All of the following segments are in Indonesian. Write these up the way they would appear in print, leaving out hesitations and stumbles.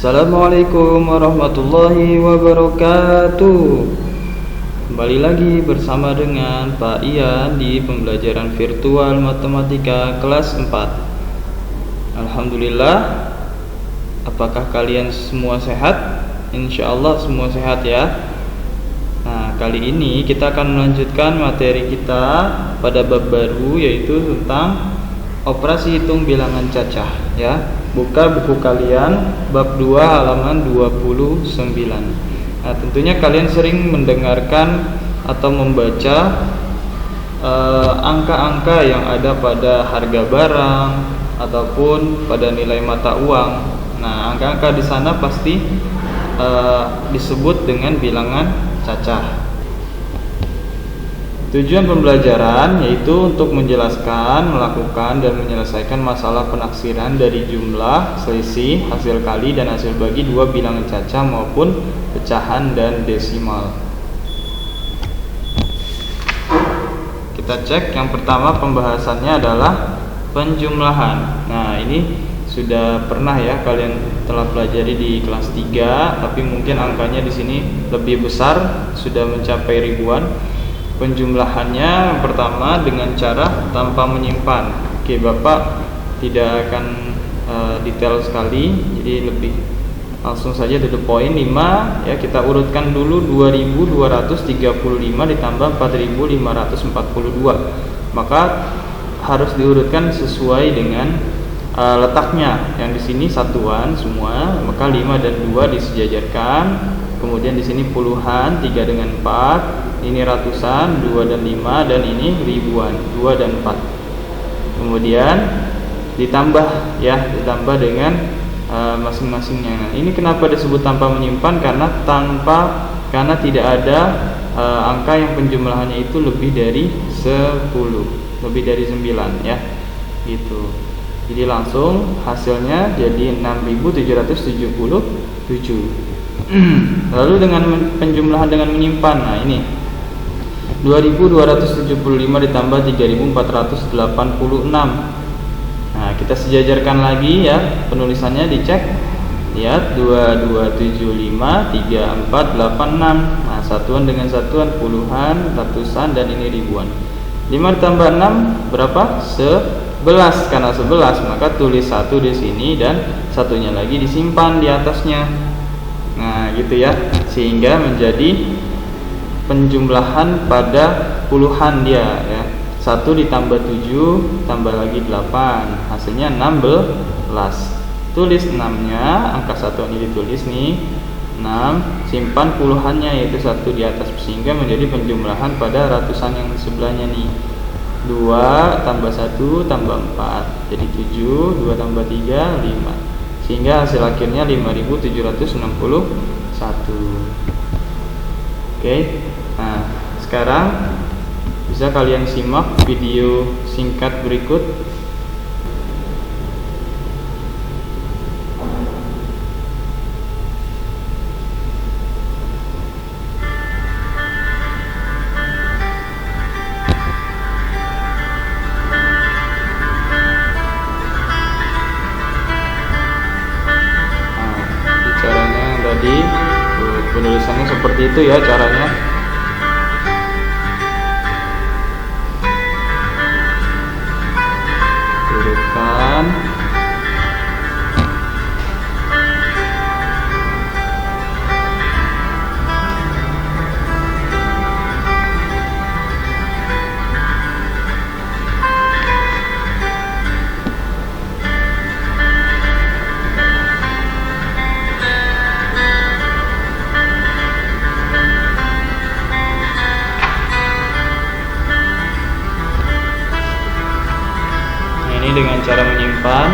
Assalamualaikum warahmatullahi wabarakatuh. Kembali lagi bersama dengan Pak Ian di pembelajaran virtual matematika kelas 4. Alhamdulillah. Apakah kalian semua sehat? Insya Allah semua sehat ya. Nah, kali ini kita akan melanjutkan materi kita pada bab baru, yaitu tentang operasi hitung bilangan cacah ya. Buka buku kalian bab 2 halaman 29. Nah, tentunya kalian sering mendengarkan atau membaca angka-angka yang ada pada harga barang ataupun pada nilai mata uang. Nah, angka-angka di sana pasti disebut dengan bilangan cacah. Tujuan pembelajaran yaitu untuk menjelaskan, melakukan, dan menyelesaikan masalah penaksiran dari jumlah, selisih, hasil kali, dan hasil bagi dua bilangan cacah maupun pecahan dan desimal. Kita cek yang pertama, pembahasannya adalah penjumlahan. Nah, ini sudah pernah ya kalian telah pelajari di kelas 3, tapi mungkin angkanya di sini lebih besar, sudah mencapai ribuan. Penjumlahannya yang pertama dengan cara tanpa menyimpan. Oke, Bapak tidak akan detail sekali, jadi lebih langsung saja to the point. 5 ya, kita urutkan dulu 2235 ditambah 4542. Maka harus diurutkan sesuai dengan letaknya. Yang di sini satuan semua, maka 5 dan 2 disejajarkan. Kemudian di sini puluhan, 3 dengan 4, ini ratusan, 2 dan 5, dan ini ribuan, 2 dan 4. Kemudian ditambah ya, ditambah dengan masing-masingnya. Nah, ini kenapa disebut tanpa menyimpan? Karena tidak ada angka yang penjumlahannya itu lebih dari 10, lebih dari 9 ya. Gitu. Jadi langsung hasilnya jadi 6777. Lalu dengan penjumlahan dengan menyimpan. Nah, ini 2275 ditambah 3486. Nah, kita sejajarkan lagi ya, penulisannya dicek. Lihat 2275 3486. Nah, satuan dengan satuan, puluhan, ratusan, dan ini ribuan. 5 ditambah 6 berapa? 11. Karena 11 maka tulis 1 di sini dan satunya lagi disimpan di atasnya. Nah, gitu ya, sehingga menjadi penjumlahan pada puluhan dia ya. 1 ditambah 7 tambah lagi 8, hasilnya 16. Tulis 6-nya, angka satuan ini ditulis nih 6, simpan puluhannya yaitu 1 di atas, sehingga menjadi penjumlahan pada ratusan yang di sebelahnya nih. 2 tambah 1 tambah 4 jadi 7, 2 tambah 3 5, sehingga hasil akhirnya 5761. Oke. Nah, sekarang bisa kalian simak video singkat berikut. Penulisannya seperti itu ya caranya. Urutkan. Dengan cara menyimpan.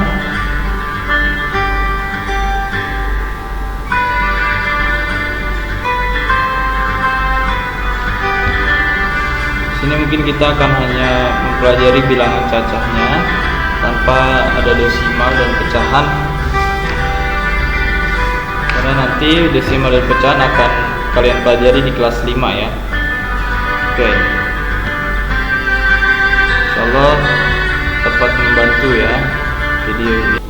Sini mungkin kita akan hanya mempelajari bilangan cacahnya tanpa ada desimal dan pecahan, karena nanti desimal dan pecahan akan kalian pelajari di kelas 5 ya. Oke. Insyaallah dapat membantu ya video ini.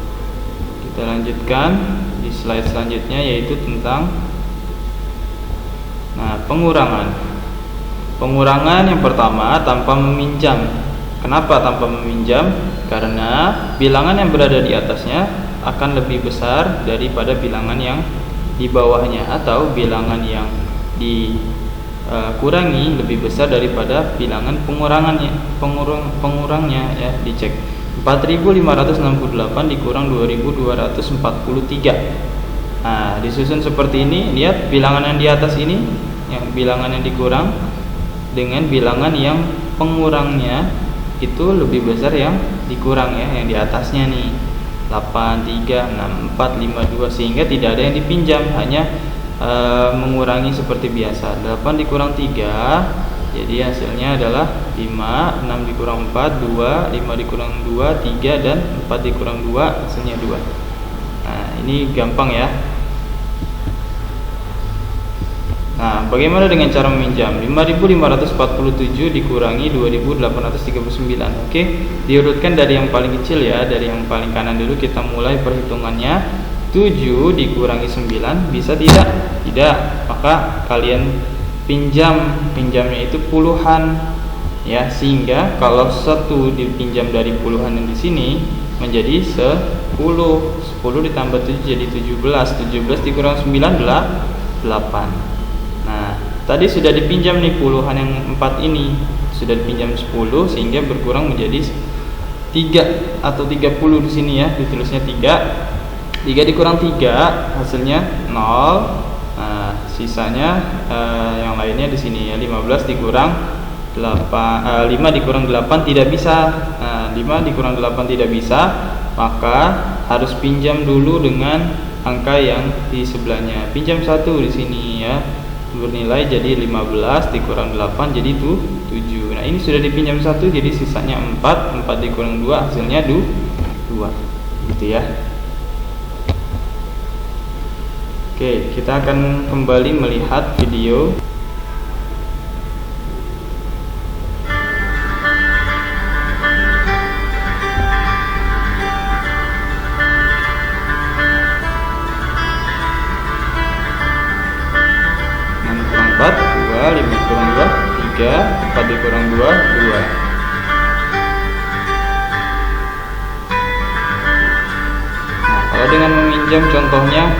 Kita lanjutkan di di slide selanjutnya, yaitu tentang pengurangan. Pengurangan yang pertama tanpa meminjam. Kenapa tanpa meminjam? Karena bilangan yang berada di atasnya akan lebih besar daripada bilangan yang di bawahnya, atau bilangan yang dikurangi lebih besar daripada bilangan pengurangnya ya. Dicek 4.568 dikurang 2.243. Nah, disusun seperti ini. Lihat bilangan yang di atas ini, yang bilangan yang dikurang dengan bilangan yang pengurangnya itu lebih besar yang dikurang ya, yang di atasnya nih 8, 3, 6, 4, 5, 2, sehingga tidak ada yang dipinjam, hanya mengurangi seperti biasa. 8 dikurang 3, jadi hasilnya adalah 5, 6 dikurang 4, 2, 5 dikurang 2, 3, dan 4 dikurang 2, hasilnya 2. Nah, ini gampang ya. Nah, bagaimana dengan cara meminjam? 5.547 dikurangi 2.839. Oke, diurutkan dari yang paling kecil ya, dari yang paling kanan dulu kita mulai perhitungannya. 7 dikurangi 9 bisa tidak? Tidak. Maka kalian pinjamnya itu puluhan ya, sehingga kalau 1 dipinjam dari puluhan yang di sini menjadi 10. 10 ditambah 7 jadi 17. 17 dikurang 9 adalah 8. Nah, tadi sudah dipinjam nih puluhan yang 4 ini, sudah dipinjam 10 sehingga berkurang menjadi 3 atau 30 di sini ya, ditulisnya 3. 3 dikurang 3 hasilnya 0. Nah, sisanya yang lainnya di sini ya, 15 dikurang 8, 5 dikurang 8 tidak bisa. Nah, 5 dikurang 8 tidak bisa, maka harus pinjam dulu dengan angka yang di sebelahnya. Pinjam 1 di sini ya, bernilai jadi 15 dikurang 8 jadi 7. Nah, ini sudah dipinjam 1 jadi sisanya 4. 4 dikurang 2 hasilnya 2 gitu ya. Oke, kita akan kembali melihat video. Dikurang 2, 3, 4 dikurang 2, 2. Nah, kalau dengan meminjam contohnya,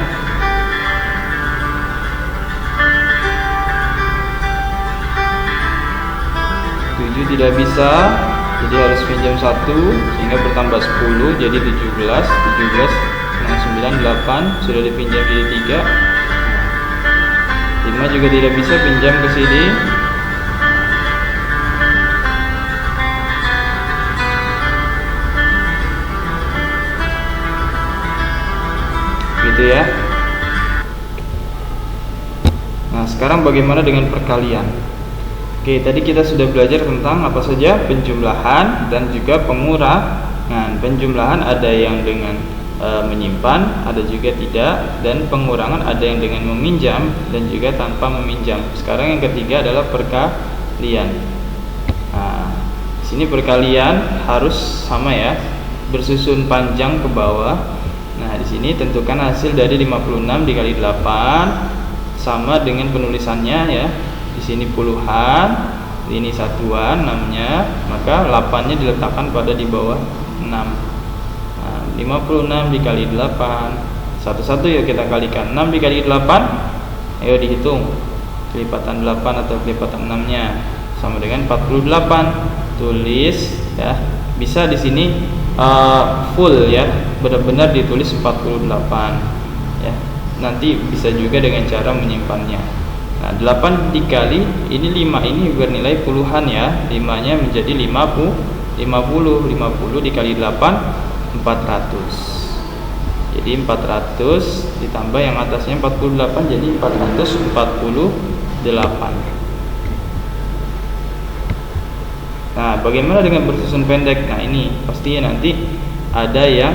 7 tidak bisa, jadi harus pinjam 1 sehingga bertambah 10 jadi 17. 17 dengan 9, 8 sudah dipinjam jadi 3. 5 juga tidak bisa, pinjam ke sini. Gitu ya. Nah, sekarang bagaimana dengan perkalian? Oke, tadi kita sudah belajar tentang apa saja penjumlahan dan juga pengurangan. Penjumlahan ada yang dengan menyimpan, ada juga tidak, dan pengurangan ada yang dengan meminjam dan juga tanpa meminjam. Sekarang yang ketiga adalah perkalian. Nah, di sini perkalian harus sama ya, bersusun panjang ke bawah. Nah, di sini tentukan hasil dari 56 dikali 8 sama dengan penulisannya ya. Di sini puluhan, ini satuan 6-nya, maka 8-nya diletakkan pada di bawah 6. 56 dikali 8, satu-satu yuk kita kalikan. 6 dikali 8, ayo dihitung kelipatan 8 atau kelipatan 6-nya, sama dengan 48. Tulis ya, bisa di sini full ya, benar-benar ditulis 48 ya. Nanti bisa juga dengan cara menyimpannya. Nah, 8 dikali ini 5 ini bernilai puluhan ya, 5-nya menjadi 50 dikali 8 400. Jadi 400 ditambah yang atasnya 48 jadi 448. Nah, bagaimana dengan bersusun pendek? Nah, ini pasti nanti ada yang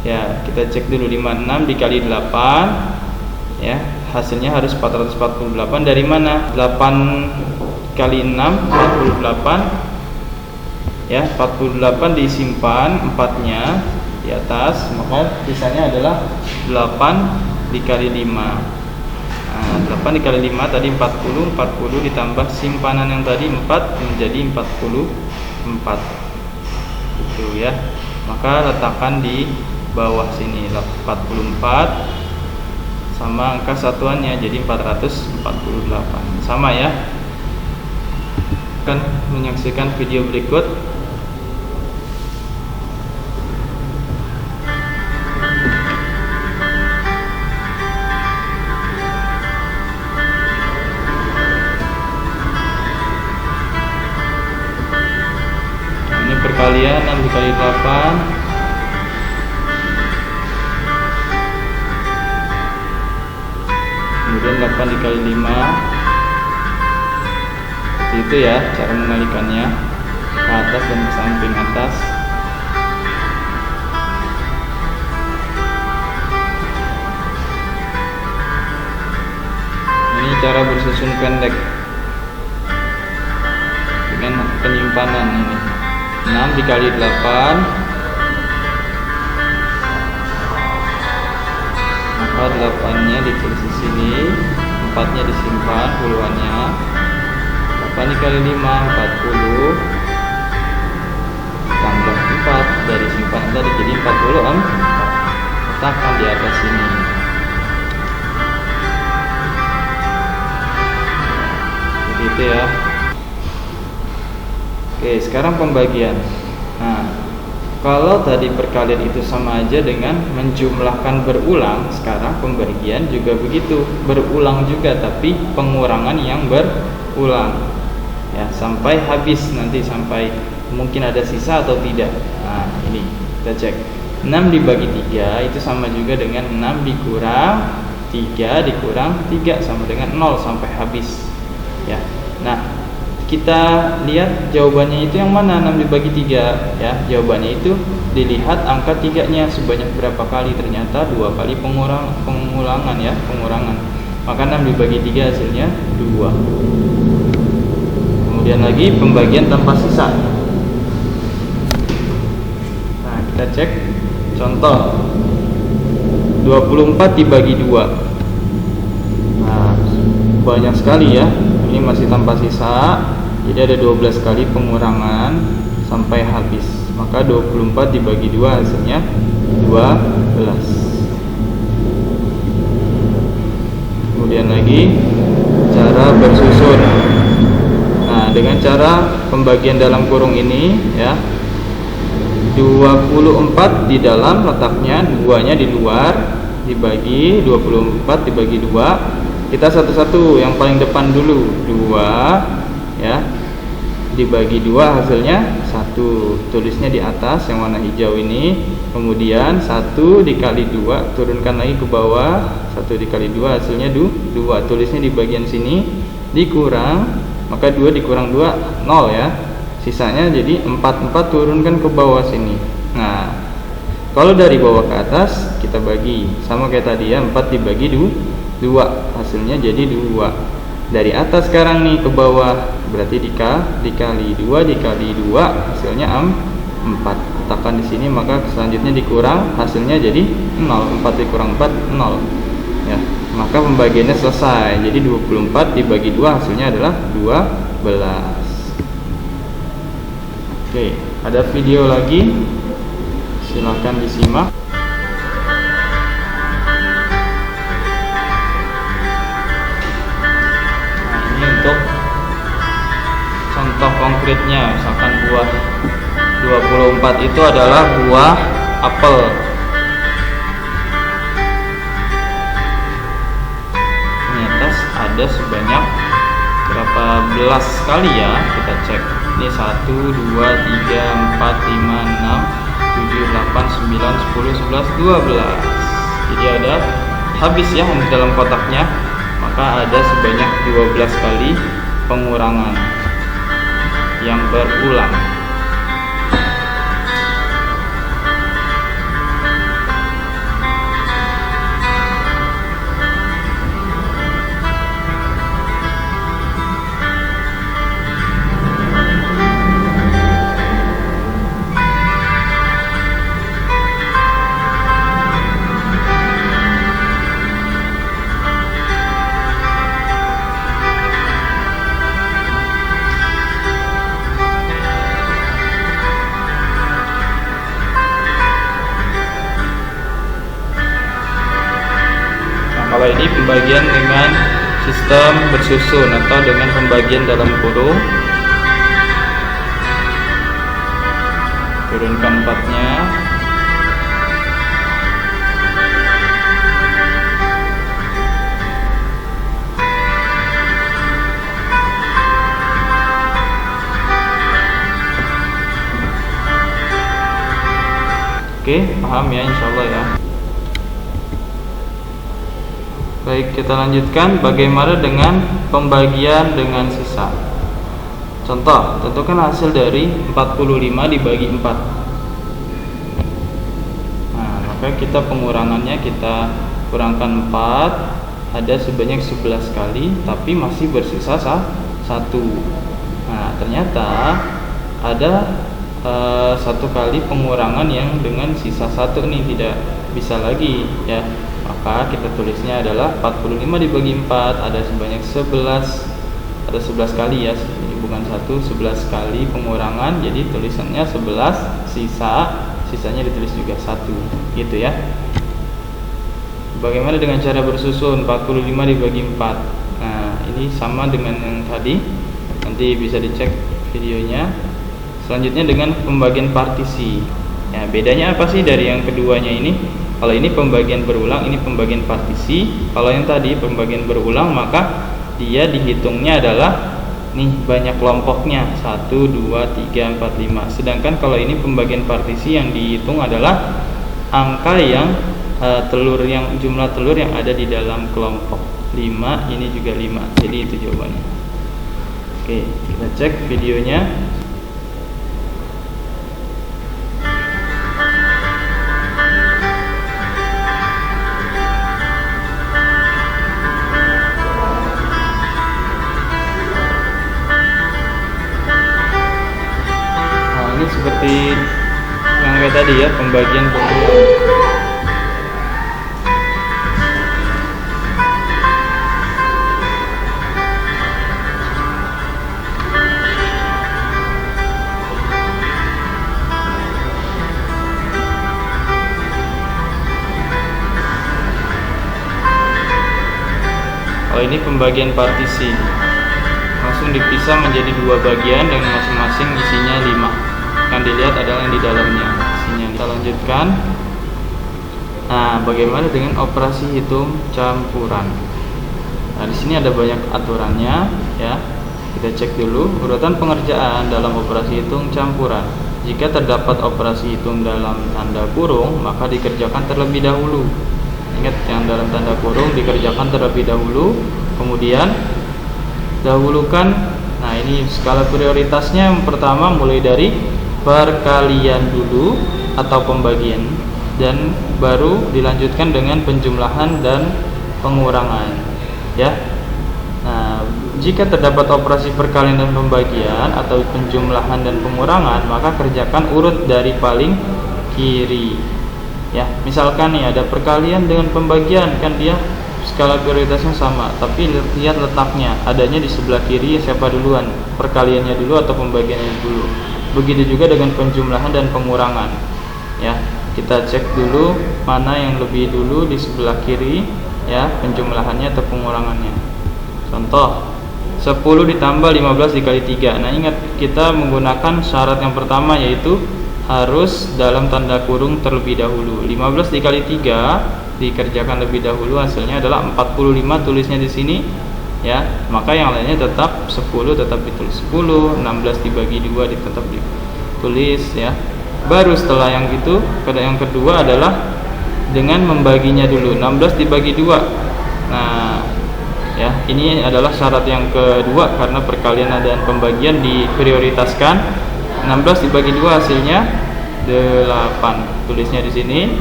ya, kita cek dulu. 56 dikali 8 ya, hasilnya harus 448. Dari mana? 8 kali 6 48 ya, 48 disimpan 4-nya di atas, maka sisanya adalah 8 dikali 5. Nah, 8 dikali 5 tadi 40, 40 ditambah simpanan yang tadi 4 menjadi 44. Itu ya. Maka letakkan di bawah sini 44 sama angka satuannya jadi 448. Sama ya. Akan menyaksikan video berikut. Perkalian 6 dikali 8 kemudian 8 dikali 5. Seperti itu ya cara mengalikannya, ke atas dan ke samping atas. Ini cara bersusun pendek dengan penyimpanan ini. 6 dikali 8 maka 8 nya ditulis di sini, 4 nya disimpan puluhannya. 8 dikali 5 40 tambah 4 dari simpanan tadi jadi 44. Letakkan di atas sini. Begitu ya. Oke, sekarang pembagian. Nah, kalau tadi perkalian itu sama aja dengan menjumlahkan berulang, sekarang pembagian juga begitu, berulang juga tapi pengurangan yang berulang. Ya, sampai habis nanti, sampai mungkin ada sisa atau tidak. Nah, ini kita cek. 6 dibagi 3 itu sama juga dengan 6 dikurang 3 dikurang 3 sama dengan 0 sampai habis. Ya. Nah, kita lihat jawabannya itu yang mana 6 dibagi 3 ya. Jawabannya itu dilihat angka 3-nya sebanyak berapa kali, ternyata 2 kali pengulangan ya, pengurangan. Maka 6 dibagi 3 hasilnya 2. Kemudian lagi pembagian tanpa sisa. Nah, kita cek contoh 24 dibagi 2. Nah, banyak sekali ya. Ini masih tanpa sisa, jadi ada 12 kali pengurangan sampai habis. Maka 24 dibagi 2 hasilnya 12. Kemudian lagi cara bersusun. Nah, dengan cara pembagian dalam kurung ini ya, 24 di dalam letaknya, 2-nya di luar, dibagi 24 dibagi 2. Kita satu-satu, yang paling depan dulu 2 ya, dibagi 2 hasilnya 1. Tulisnya di atas yang warna hijau ini. Kemudian 1 dikali 2, turunkan lagi ke bawah, 1 dikali 2 hasilnya 2. Tulisnya di bagian sini, dikurang, maka 2 dikurang 2 0 ya, sisanya jadi 4 turunkan ke bawah sini. Nah, kalau dari bawah ke atas kita bagi sama kayak tadi ya, 4 dibagi 2 hasilnya jadi 2. Dari atas sekarang nih ke bawah berarti dikali 2 dikali 2 hasilnya 4. Letakkan di sini, maka selanjutnya dikurang hasilnya jadi 0. 4 dikurang 4 0 ya. Maka pembagiannya selesai. Jadi 24 dibagi 2 hasilnya adalah 12. Oke, ada video lagi, silahkan disimak. Untuk contoh konkretnya, misalkan buah 24 itu adalah buah apel. Ternyata ada sebanyak berapa belas kali ya, kita cek. Ini 1, 2, 3, 4, 5, 6, 7, 8, 9, 10, 11, 12. Jadi ada habis ya di dalam kotaknya. Maka ada sebanyak 12 kali pengurangan yang berulang. Kalau ini pembagian dengan sistem bersusun atau dengan pembagian dalam kurung. Turunkan 4-nya. Oke, paham ya, insyaallah ya. Baik, kita lanjutkan bagaimana dengan pembagian dengan sisa. Contoh, tentukan hasil dari 45 dibagi 4. Nah, maka kita pengurangannya, kita kurangkan 4, ada sebanyak 11 kali, tapi masih bersisa 1. Nah, ternyata ada 1 kali pengurangan yang dengan sisa 1 nih, tidak bisa lagi ya. Maka kita tulisnya adalah 45 dibagi 4, ada sebanyak 11, ada 11 kali ya, ini bukan 1, 11 kali pengurangan, jadi tulisannya 11, sisanya ditulis juga 1 gitu ya. Bagaimana dengan cara bersusun 45 dibagi 4? Nah, ini sama dengan yang tadi, nanti bisa dicek videonya. Selanjutnya dengan pembagian partisi. Ya, bedanya apa sih dari yang keduanya ini? Kalau ini pembagian berulang, ini pembagian partisi. Kalau yang tadi pembagian berulang, maka dia dihitungnya adalah nih banyak kelompoknya, 1, 2, 3, 4, 5. Sedangkan kalau ini pembagian partisi, yang dihitung adalah angka yang jumlah telur yang ada di dalam kelompok. 5, ini juga 5. Jadi itu jawabannya. Oke, kita cek videonya. Ini seperti yang kayak tadi ya, pembagian berulang. Kalau ini pembagian partisi, langsung dipisah menjadi 2 bagian dengan masing-masing isinya 5. Yang dilihat adalah yang di dalamnya isinya. Kita lanjutkan. Nah, bagaimana dengan operasi hitung campuran? Nah, di sini ada banyak aturannya ya. Kita cek dulu urutan pengerjaan dalam operasi hitung campuran. Jika terdapat operasi hitung dalam tanda kurung, maka dikerjakan terlebih dahulu. Ingat, yang dalam tanda kurung dikerjakan terlebih dahulu, kemudian dahulukan. Nah, ini skala prioritasnya yang pertama mulai dari perkalian dulu atau pembagian, dan baru dilanjutkan dengan penjumlahan dan pengurangan ya. Nah, jika terdapat operasi perkalian dan pembagian atau penjumlahan dan pengurangan, maka kerjakan urut dari paling kiri ya. Misalkan nih ada perkalian dengan pembagian, kan dia skala prioritasnya sama, tapi lihat letaknya, adanya di sebelah kiri, siapa duluan, perkaliannya dulu atau pembagiannya dulu. Begitu juga dengan penjumlahan dan pengurangan ya. Kita cek dulu mana yang lebih dulu di sebelah kiri ya, penjumlahannya atau pengurangannya. Contoh, 10 ditambah 15 dikali 3. Nah, ingat, kita menggunakan syarat yang pertama, yaitu harus dalam tanda kurung terlebih dahulu. 15 dikali 3 dikerjakan lebih dahulu, hasilnya adalah 45, tulisnya di sini ya. Maka yang lainnya tetap 10 tetap ditulis 10, 16 dibagi 2 tetap ditulis ya. Baru setelah yang itu, yang kedua adalah dengan membaginya dulu, 16 dibagi 2. Nah ya, ini adalah syarat yang kedua, karena perkalian dan pembagian diprioritaskan. 16 dibagi 2 hasilnya 8, tulisnya di sini.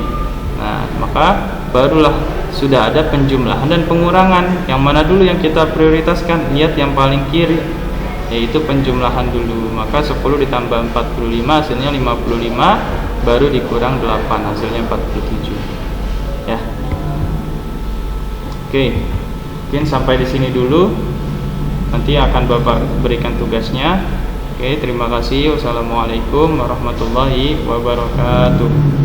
Nah, maka barulah sudah ada penjumlahan dan pengurangan. Yang mana dulu yang kita prioritaskan? Lihat yang paling kiri, yaitu penjumlahan dulu. Maka 10 ditambah 45 hasilnya 55, baru dikurang 8 hasilnya 47 ya. Oke, mungkin sampai di sini dulu, nanti akan Bapak berikan tugasnya. Oke, terima kasih. Wassalamualaikum warahmatullahi wabarakatuh.